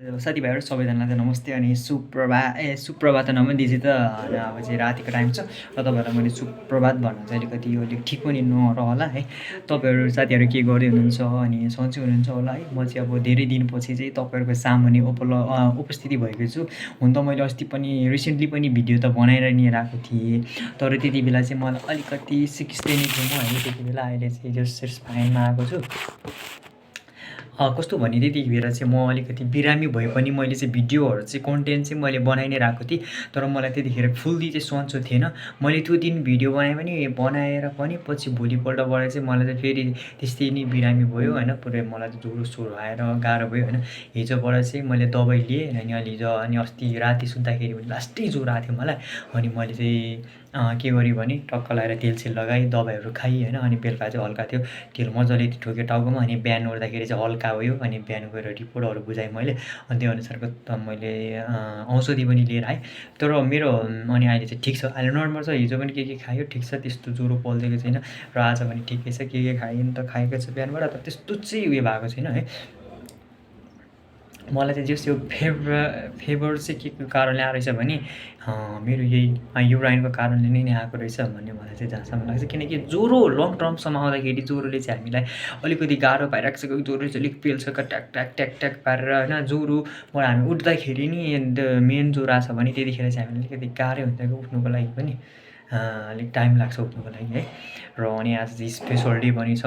साथीभाइहरू सबैजनालाई त नमस्ते अनि सुप्रभात त नभनिदिएपछि त होइन अब चाहिँ रातिको टाइम छ र तपाईँहरूलाई मैले सुप्रभात भन्न चाहिँ अलिकति यो अलिक ठिक पनि नरहला है। तपाईँहरू साथीहरू के गर्दै हुनुहुन्छ अनि सन्चै हुनुहुन्छ होला है। म चाहिँ अब धेरै दिनपछि चाहिँ तपाईँहरूको सामुन्ने उपस्थिति भएको छु। हुन त मैले अस्ति पनि रिसेन्टली पनि भिडियो त बनाएर नि राखेको थिएँ, तर त्यति बेला चाहिँ मलाई अलिकति सिक्स्दै नै थियो म होइन त्यति बेला। अहिले चाहिँ जस्ट फाइनमा आएको छु। कस्तो भने त्यति बेला चाहिँ म अलिकति बिरामी भए पनि मैले चाहिँ भिडियोहरू चाहिँ कन्टेन्ट चाहिँ मैले बनाइ नै रहेको थिएँ, तर मलाई त्यतिखेर फुल्ली चाहिँ सन्चो थिएन। मैले त्यो दिन भिडियो बनाएर पनि पछि भोलिपल्टबाट चाहिँ मलाई चाहिँ फेरि त्यस्तै नै बिरामी भयो होइन। पुरै मलाई चाहिँ ज्वरो सोरो आएर गाह्रो भयो होइन। हिजोबाट चाहिँ मैले दबाई लिएँ अनि अनि अस्ति राति सुत्दाखेरि पनि लास्टै ज्वरो आएको थियो मलाई। अनि मैले चाहिँ के गरेँ भने टक्क लगाएर तेलसेल लगाएँ, दबाईहरू खाएँ होइन। अनि बेलुका चाहिँ हल्का थियो, तेल मजाले ठोकेँ टाउकोमा। अनि बिहान उठ्दाखेरि चाहिँ हल्का भयो। अनि बिहान गएर रिपोर्टहरू बुझाएँ मैले, अनि त्यो अनुसारको त मैले औषधि पनि लिएर आएँ। तर मेरो अनि अहिले चाहिँ ठिक छ, अहिले नर्मल छ। हिजो पनि के खायो ठिक छ, त्यस्तो ज्वरो पल्टेको छैन। र आज पनि ठिकै छ, के खाएँ नि त खाएको छ बिहानबाट, तर त्यस्तो चाहिँ उयो भएको छैन है। मलाई चाहिँ जस यो फेभर चाहिँ के को कारणले आएको रहेछ भने मेरो यही युराइनको कारणले नै आएको रहेछ भन्ने मलाई चाहिँ जहाँसम्म लाग्छ। किनकि ज्वरो लङ टर्मसम्म आउँदाखेरि ज्वरोले चाहिँ हामीलाई अलिकति गाह्रो पाइरहेको छ। ज्वरो चाहिँ अलिक पेल्छ ट्याक ट्याक ट्याक ट्याक पारेर होइन। ज्वरोबाट हामी उठ्दाखेरि नि मेन ज्वरो आएको छ भने त्यतिखेर चाहिँ हामीलाई अलिकति गाह्रै हुन्छ कि उठ्नुको लागि पनि अलिक टाइम लाग्छ उठ्नुको लागि है। र अनि आज चाहिँ स्पेसल डे पनि छ।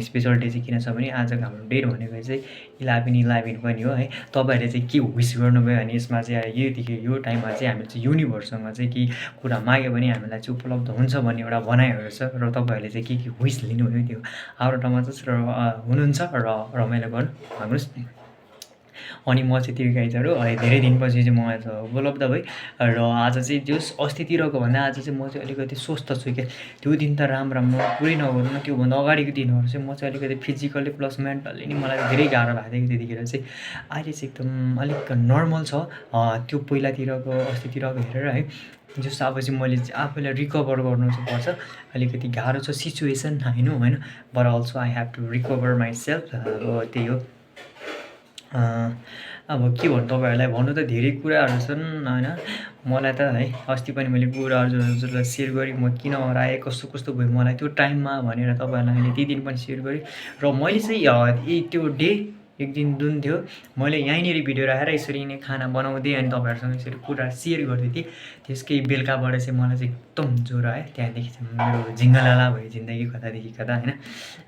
स्पेसल डे चाहिँ किन छ भने आजको हाम्रो डेट भनेको चाहिँ 11/11 पनि हो है। तपाईँहरूले चाहिँ के विस गर्नुभयो भने यसमा चाहिँ यो टाइममा चाहिँ हामीले चाहिँ युनिभर्ससँग चाहिँ केही कुरा माग्यो भने हामीलाई चाहिँ उपलब्ध हुन्छ भन्ने एउटा भनाइहरू छ। र तपाईँहरूले चाहिँ के विस लिनुभयो त्यो हाम्रो ठाउँमा चाहिँ हुनुहुन्छ र रमाइलो गर्नु भन्नुहोस्। अनि म चाहिँ त्यो गाइजहरू धेरै दिनपछि चाहिँ म आज उपलब्ध भएँ। र आज चाहिँ जस अस्तितिरको भन्दा आज चाहिँ म चाहिँ अलिकति स्वस्थ छु क्या। त्यो दिन त राम्रो पुरै नगरौँ न, त्योभन्दा अगाडिको दिनहरू चाहिँ म चाहिँ अलिकति फिजिकल्ली प्लस मेन्टल्ली नि मलाई धेरै गाह्रो भएको थियो त्यतिखेर चाहिँ। अहिले चाहिँ एकदम अलिक नर्मल छ त्यो पहिलातिरको अस्तितिरको हेरेर है। जस्तो अब चाहिँ मैले आफूलाई रिकभर गर्नु चाहिँ पर्छ, अलिकति गाह्रो छ सिचुएसन होइन। But also I have to recover myself. अब त्यही हो। अब के भन्नु तपाईँहरूलाई, भन्नु त धेरै कुराहरू छन् होइन। मलाई त है अस्ति पनि मैले कुराहरू हजुरलाई सेयर गरेँ, म किन हराएँ कस्तो कस्तो भयो मलाई त्यो टाइममा भनेर तपाईँहरूलाई मैले त्यही दिन पनि सेयर गरेँ। र मैले चाहिँ त्यो डे एक दिन जुन थियो मैले यहीँनिर भिडियो राखेर यसरी नै खाना बनाउँदै अनि तपाईँहरूसँग यसरी कुरा सेयर गर्दै थिएँ। त्यसकै बेलुकाबाट चाहिँ मलाई चाहिँ एकदम ज्वरो आयो। त्यहाँदेखि चाहिँ मेरो झिङ्गलाला भयो जिन्दगी कतादेखि कता होइन।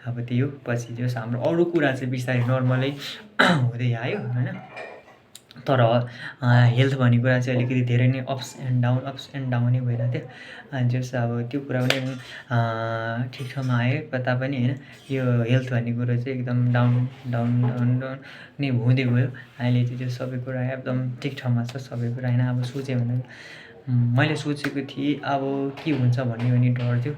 अब त्यही हो, पछि त्यो हाम्रो अरू कुरा चाहिँ बिस्तारै नर्मलै हुँदै आयो होइन। तर हेल्थ भन्ने कुरा चाहिँ अलिकति धेरै नै अप्स एन्ड डाउनै भइरहेको थियो। जस अब त्यो कुरा पनि ठिक ठाउँमा आयो कता पनि होइन। यो हेल्थ भन्ने कुरो चाहिँ एकदम डाउन नै हुँदै गयो। अहिले चाहिँ त्यो सबै कुरा एकदम ठिक ठाउँमा छ सबै कुरा होइन। अब सोचेँ भने मैले सोचेको थिएँ अब के हुन्छ भन्ने डर थियो,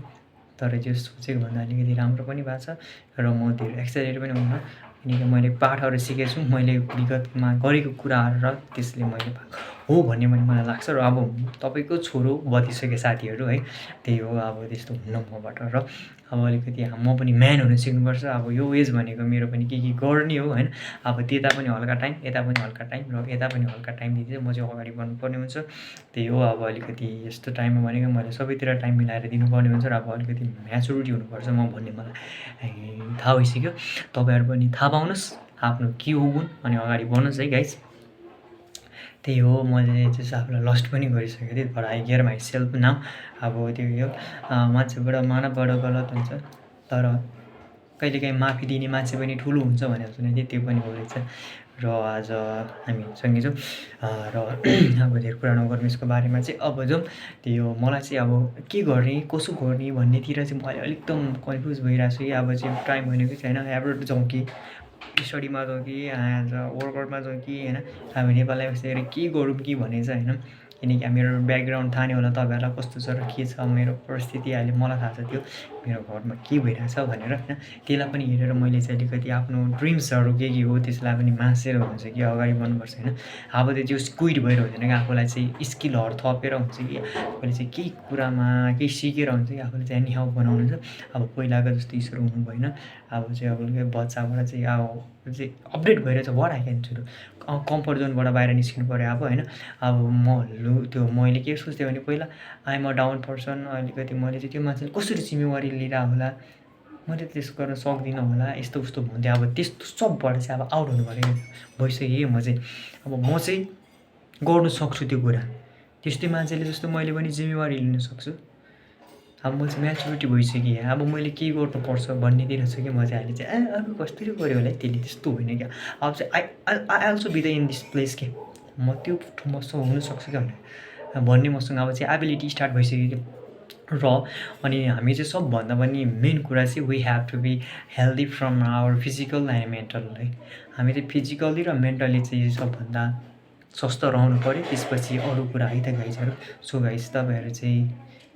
तर जो सोचेको भन्दा अलिकति राम्रो पनि भएको छ। र म धेरै एक्साइटेड पनि हुन्न, किनकि मैले पाठहरू सिकेको छु मैले विगतमा गरेको कुराहरू र त्यसले मैले हो भन्ने पनि मलाई लाग्छ। र अब तपाईँको छोरो बतिसके साथीहरू है, त्यही हो अब त्यस्तो हुन्न मबाट। र अब अलिकति म पनि म्यान हुनु सिक्नुपर्छ। अब यो एज भनेको मेरो पनि के गर्ने हो होइन। अब त्यता पनि हल्का टाइम यता पनि हल्का टाइम र यता पनि हल्का टाइम दिँदै म चाहिँ अगाडि बढ्नुपर्ने हुन्छ। त्यही हो, अब अलिकति यस्तो टाइममा भनेको मैले सबैतिर टाइम मिलाएर दिनुपर्ने हुन्छ। र अब अलिकति म्याचुरिटी हुनुपर्छ म भन्ने मलाई थाहा भइसक्यो। तपाईँहरू पनि थाहा पाउनुहोस् आफ्नो के हो गुण अनि अगाडि बढ्नुहोस् है गाइज। त्यही हो, मैले चाहिँ आफूलाई लस्ट पनि गरिसकेको थिएँ, but I care myself now. अब त्यो यो मान्छेबाट मानवबाट गलत हुन्छ, तर कहिलेकाहीँ माफी दिने मान्छे पनि ठुलो हुन्छ भनेर सुनेको थिएँ, त्यो पनि हो रहेछ। र आज हामी सँगै छौँ र अब धेरै कुरा नगर्नु यसको बारेमा चाहिँ। अब जाउँ त्यही हो, मलाई चाहिँ अब के गर्ने कसो गर्ने भन्नेतिर चाहिँ मैले एकदम कन्फ्युज भइरहेको छु कि अब चाहिँ टाइम भनेको चाहिँ होइन एब्रोड जाउँ कि स्टडीमा जाउँ कि आज वर्कआउटमा जाउँ कि होइन। हामी नेपाललाई बसेर के गरौँ कि भन्ने चाहिँ होइन। किनकि मेरो ब्याकग्राउन्ड थाहा नै होला तपाईँहरूलाई कस्तो छ र के छ मेरो परिस्थिति अहिले मलाई थाहा छ त्यो मेरो घरमा के भइरहेछ भनेर होइन। त्यसलाई पनि हेरेर मैले चाहिँ अलिकति आफ्नो ड्रिम्सहरू के हो त्यसलाई पनि मासेर हुन्छ कि अगाडि बढ्नुपर्छ होइन। अब त्यो जो क्विट भएर हुँदैन कि आफूलाई चाहिँ स्किलहरू थपेर हुन्छ कि आफूले चाहिँ केही कुरामा केही सिकेर हुन्छ कि आफूले चाहिँ एनी हाउ बनाउनु छ। अब पहिलाको जस्तो स्कुल हुनु भएन अब चाहिँ अब बच्चाबाट चाहिँ अब चाहिँ अपडेट भइरहेछ what I can do. Comfort जोनबाट बाहिर निस्किनु पऱ्यो अब होइन। अब त्यो मैले के सोच्थेँ भने पहिला I am a down person, अलिकति मैले चाहिँ त्यो मान्छेले कसरी जिम्मेवारी लिइरहेको होला, मैले त्यसो गर्न सक्दिनँ होला, यस्तो उस्तो भन्थेँ। अब त्यस्तो सबबाट चाहिँ अब आउट हुनु पऱ्यो भइसकेँ म चाहिँ। अब म चाहिँ गर्नु सक्छु त्यो कुरा, त्यस्तै मान्छेले जस्तो मैले पनि जिम्मेवारी लिन सक्छु। अब म चाहिँ म्याच्युरिटी भइसकेँ, अब मैले के गर्नुपर्छ भन्नेतिर छु कि म चाहिँ अहिले चाहिँ अर्को कसरी गऱ्यो होला है त्यसले, त्यस्तो होइन क्या। अब चाहिँ I also be the in this place के, म त्यो मसँग हुनसक्छु क्या भनेर भन्ने मसँग अब चाहिँ एबिलिटी स्टार्ट भइसक्यो क्या। र अनि हामी चाहिँ सबभन्दा पनि मेन कुरा चाहिँ we have to be healthy from our physical and mental है। हामी चाहिँ फिजिकल्ली र मेन्टली चाहिँ सबभन्दा स्वस्थ रहनु पऱ्यो, त्यसपछि अरू कुरा है त गाइजहरू। सो गाइज तपाईँहरू चाहिँ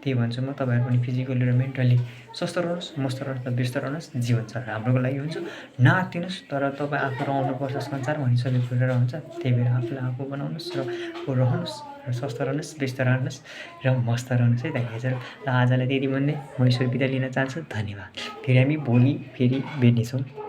त्यही भन्छु म, तपाईँहरू पनि फिजिकल्ली र मेन्टली स्वस्थ रहनुहोस्, मस्त रहनुहोस्, व्यस्त रहनुहोस्, जीवन छ राम्रोको लागि हुन्छ। नआत्तिनुहोस्, तर तपाईँ आफू रहनुपर्छ संसारमा, भने सबै कुरा रहन्छ। त्यही भएर आफूलाई आफू बनाउनुहोस् र रहनुहोस् र स्वस्थ रहनुहोस्, व्यस्त रहनुहोस् र मस्त रहनुहोस् है त गाइजहरू। र आजलाई त्यति भन्दै म ईश्वर बिदा लिन चाहन्छु। धन्यवाद। फेरि हामी भोलि फेरि भेट्नेछौँ।